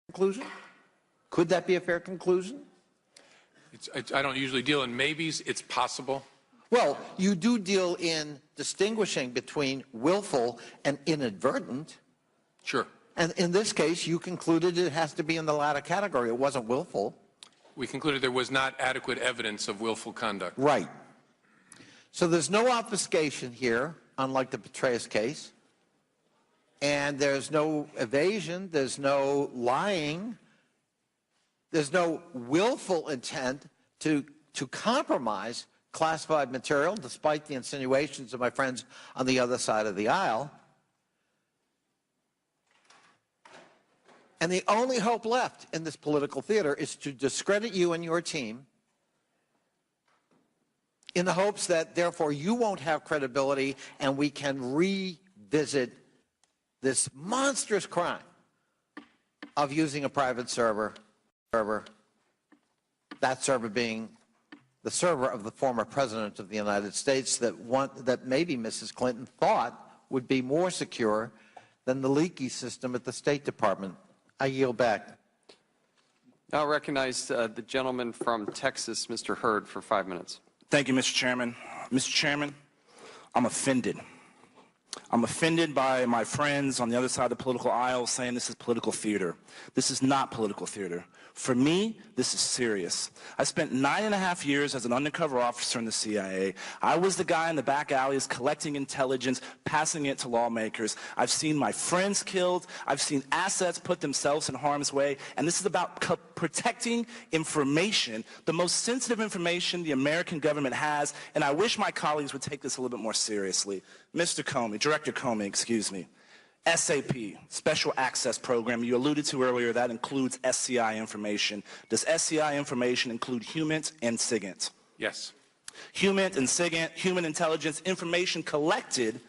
conclusion? Could that be a fair conclusion? I don't usually deal in maybes. It's possible. Well, you do deal in distinguishing between willful and inadvertent. Sure. And in this case, you concluded it has to be in the latter category. It wasn't willful. We concluded there was not adequate evidence of willful conduct. Right. So there's no obfuscation here, unlike the Petraeus case. And there's no evasion. There's no lying. There's no willful intent to compromise classified material, despite the insinuations of my friends on the other side of the aisle. And the only hope left in this political theater is to discredit you and your team in the hopes that, therefore, you won't have credibility and we can revisit this monstrous crime of using a private server, that server being the server of the former president of the United States that maybe Mrs. Clinton thought would be more secure than the leaky system at the State Department. I yield back. Now I recognize the gentleman from Texas, Mr. Hurd, for 5 minutes. Thank you, Mr. Chairman. Mr. Chairman, I'm offended. I'm offended by my friends on the other side of the political aisle saying this is political theater. This is not political theater. For me, this is serious. I spent 9.5 years as an undercover officer in the CIA. I was the guy in the back alleys collecting intelligence, passing it to lawmakers. I've seen my friends killed. I've seen assets put themselves in harm's way. And this is about protecting information, the most sensitive information the American government has. And I wish my colleagues would take this a little bit more seriously. Mr. Comey, Director Comey, excuse me. SAP, Special Access Program, you alluded to earlier, that includes SCI information. Does SCI information include HUMINT and SIGINT? Yes. HUMINT and SIGINT, human intelligence information collected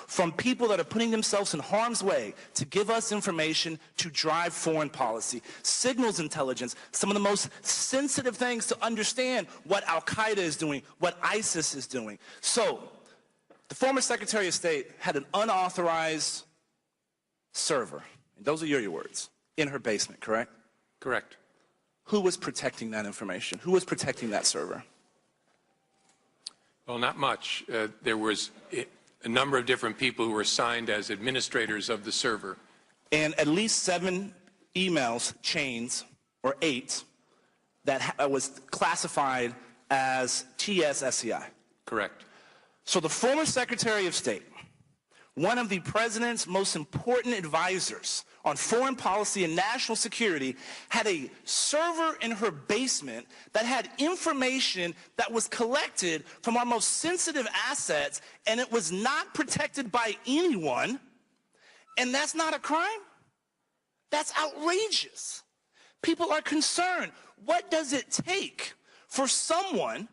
from people that are putting themselves in harm's way to give us information to drive foreign policy. Signals intelligence, some of the most sensitive things to understand what Al-Qaeda is doing, what ISIS is doing. So, the former Secretary of State had an unauthorized server, and those are your words, in her basement, correct? Correct. Who was protecting that information? Who was protecting that server? Well, not much. There was a number of different people who were assigned as administrators of the server. And at least 7 emails chains, or 8, that was classified as TS-SCI. Correct. So the former Secretary of State, one of the president's most important advisors on foreign policy and national security, had a server in her basement that had information that was collected from our most sensitive assets, and it was not protected by anyone, and that's not a crime? That's outrageous. People are concerned. What does it take for someone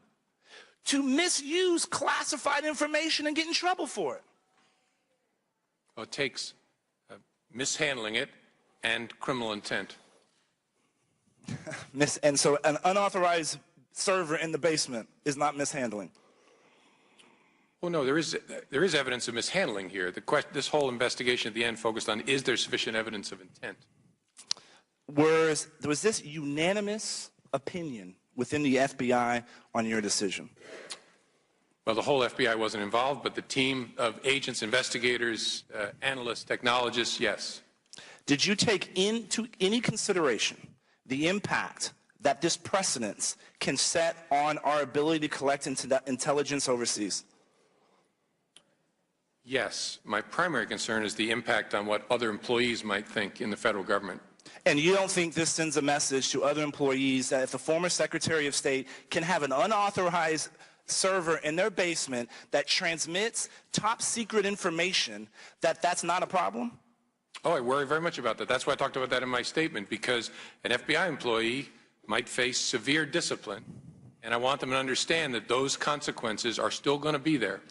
to misuse classified information and get in trouble for it? Well, it takes mishandling it and criminal intent. And so an unauthorized server in the basement is not mishandling? Well, no, there is evidence of mishandling here. This whole investigation at the end focused on, is there sufficient evidence of intent? Was this unanimous opinion within the FBI on your decision? Well, the whole FBI wasn't involved, but the team of agents, investigators, analysts, technologists, yes. Did you take into any consideration the impact that this precedence can set on our ability to collect intelligence overseas? Yes. My primary concern is the impact on what other employees might think in the federal government. And you don't think this sends a message to other employees that if the former Secretary of State can have an unauthorized server in their basement that transmits top secret information, that's not a problem? Oh, I worry very much about that. That's why I talked about that in my statement, because an FBI employee might face severe discipline, and I want them to understand that those consequences are still going to be there.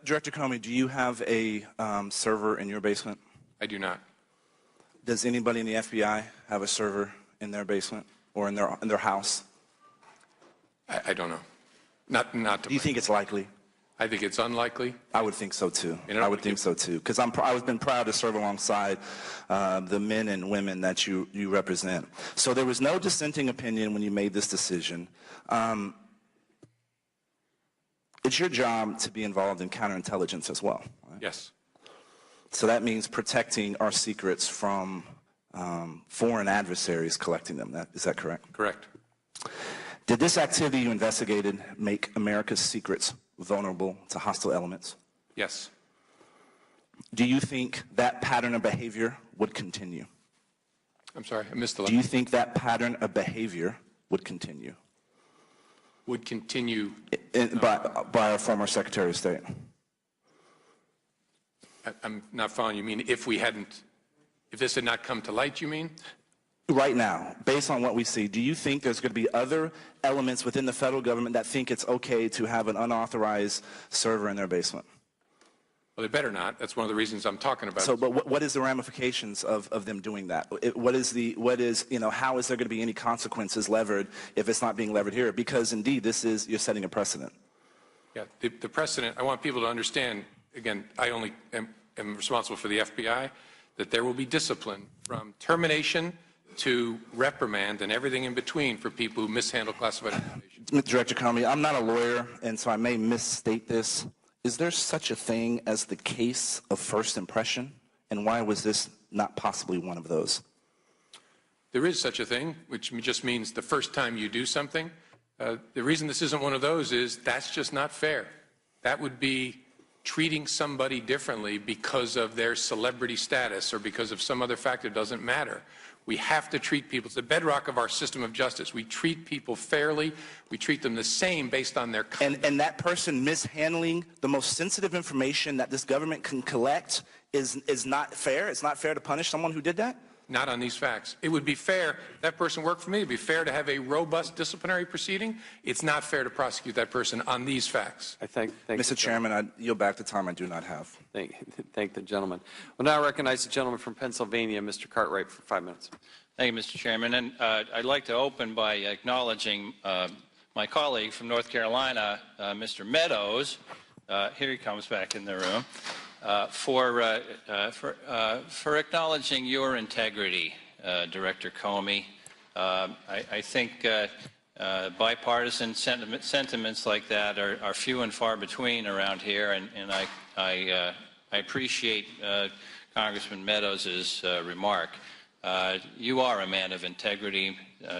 Director Comey, do you have a server in your basement? I do not. Does anybody in the FBI have a server in their basement or in their house? I don't know. Not. Do you think it's likely? I think it's unlikely. I would think so too. You know, I would think so too, because I've been proud to serve alongside the men and women that you represent. So there was no dissenting opinion when you made this decision. It's your job to be involved in counterintelligence as well. Right? Yes. So that means protecting our secrets from foreign adversaries collecting them. Is that correct? Correct. Did this activity you investigated make America's secrets vulnerable to hostile elements? Yes. Do you think that pattern of behavior would continue? I'm sorry, I missed the last. Do you think that pattern of behavior would continue? Would continue. By our former Secretary of State? I'm not following. You mean if this had not come to light, you mean? Right now, based on what we see, do you think there's going to be other elements within the federal government that think it's okay to have an unauthorized server in their basement? Well, they better not. That's one of the reasons I'm talking about. So, but what is the ramifications of them doing that? How is there going to be any consequences levered if it's not being levered here? Because indeed, you're setting a precedent. Yeah, the precedent, I want people to understand, again, I only am responsible for the FBI, that there will be discipline from termination to reprimand and everything in between for people who mishandle classified information. Director Comey, I'm not a lawyer, and so I may misstate this. Is there such a thing as the case of first impression? And why was this not possibly one of those? There is such a thing, which just means the first time you do something. The reason this isn't one of those is that's just not fair. That would be treating somebody differently because of their celebrity status or because of some other factor. It doesn't matter. We have to treat people. It's the bedrock of our system of justice. We treat people fairly. We treat them the same based on their... And that person mishandling the most sensitive information that this government can collect is not fair? It's not fair to punish someone who did that? Not on these facts. It would be fair. That person worked for me. It would be fair to have a robust disciplinary proceeding. It's not fair to prosecute that person on these facts. I thank Mr. Chairman, I yield back the time I do not have. Thank the gentleman. We'll now recognize the gentleman from Pennsylvania, Mr. Cartwright, for 5 minutes. Thank you, Mr. Chairman. And I'd like to open by acknowledging my colleague from North Carolina, Mr. Meadows. Here he comes back in the room. For acknowledging your integrity, Director Comey. I think bipartisan sentiments like that are few and far between around here, and I appreciate Congressman Meadows' remark. You are a man of integrity,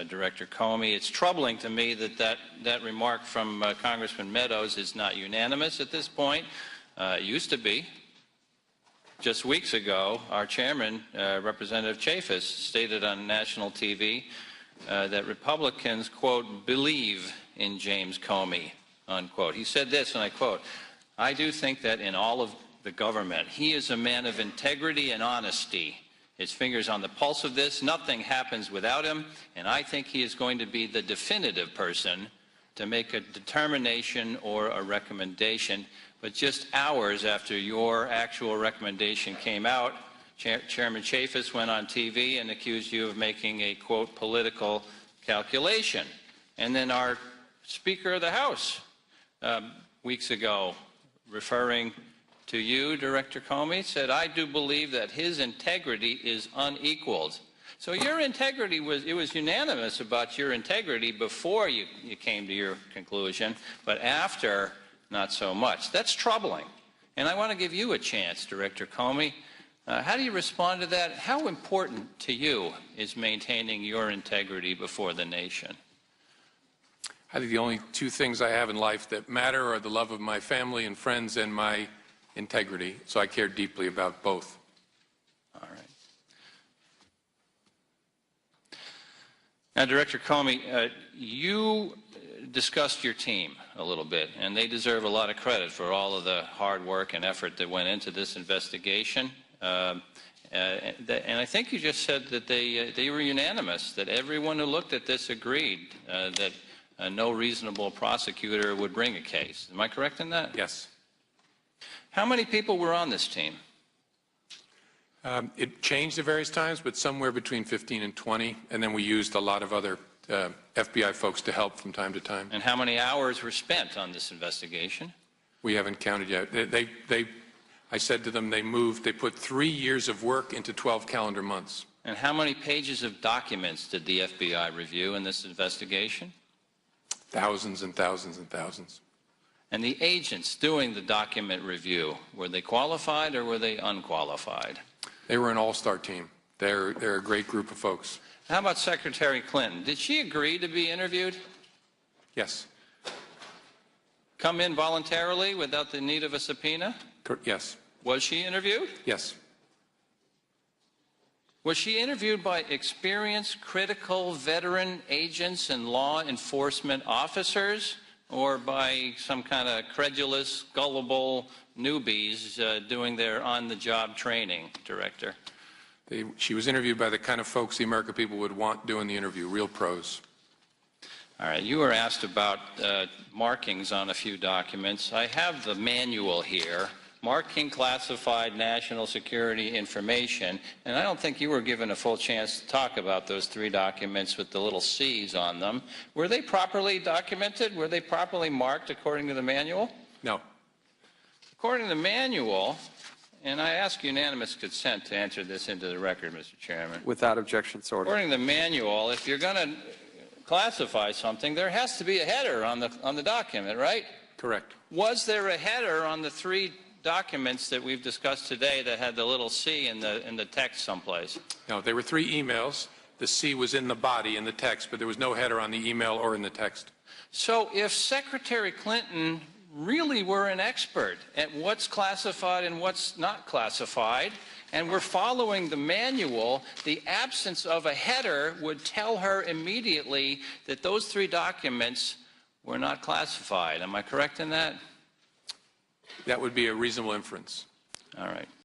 Director Comey. It's troubling to me that remark from Congressman Meadows is not unanimous at this point. It used to be. Just weeks ago, our chairman, Representative Chaffetz, stated on national TV that Republicans, quote, believe in James Comey, unquote. He said this, and I quote, "I do think that in all of the government, he is a man of integrity and honesty. His finger's on the pulse of this. Nothing happens without him, and I think he is going to be the definitive person to make a determination or a recommendation." But just hours after your actual recommendation came out, Chairman Chaffetz went on TV and accused you of making a, quote, political calculation. And then our Speaker of the House, weeks ago, referring to you, Director Comey, said, "I do believe that his integrity is unequaled." So your integrity it was unanimous about your integrity before you came to your conclusion, but after, not so much. That's troubling. And I want to give you a chance, Director Comey. How do you respond to that? How important to you is maintaining your integrity before the nation? I think the only two things I have in life that matter are the love of my family and friends and my integrity. So I care deeply about both. All right. Now, Director Comey, you discussed your team a little bit, and they deserve a lot of credit for all of the hard work and effort that went into this investigation. And I think you just said that they were unanimous, that everyone who looked at this agreed that no reasonable prosecutor would bring a case. Am I correct in that? Yes. How many people were on this team? It changed at various times, but somewhere between 15 and 20, and then we used a lot of other FBI folks to help from time to time. And how many hours were spent on this investigation? We haven't counted yet. I said to them, they put 3 years of work into 12 calendar months. And how many pages of documents did the FBI review in this investigation? Thousands and thousands and thousands. And the agents doing the document review, were they qualified or were they unqualified? They were an all-star team. They're a great group of folks. How about Secretary Clinton? Did she agree to be interviewed? Yes. Come in voluntarily without the need of a subpoena? Yes. Was she interviewed? Yes. Was she interviewed by experienced, critical, veteran agents and law enforcement officers, or by some kind of credulous, gullible newbies doing their on-the-job training, Director? She was interviewed by the kind of folks the American people would want doing the interview, real pros. All right, you were asked about markings on a few documents. I have the manual here, marking classified national security information, and I don't think you were given a full chance to talk about those 3 documents with the little C's on them. Were they properly documented? Were they properly marked according to the manual? No. According to the manual, and I ask unanimous consent to enter this into the record, Mr. Chairman. Without objection, so ordered. According to the manual, if you're going to classify something, there has to be a header on the document, right? Correct. Was there a header on the 3 documents that we've discussed today that had the little C in the text someplace? No, there were 3 emails. The C was in the body, in the text, but there was no header on the email or in the text. So if Secretary Clinton really were an expert at what's classified and what's not classified, and we're following the manual, the absence of a header would tell her immediately that those 3 documents were not classified. Am I correct in that? That would be a reasonable inference. All right.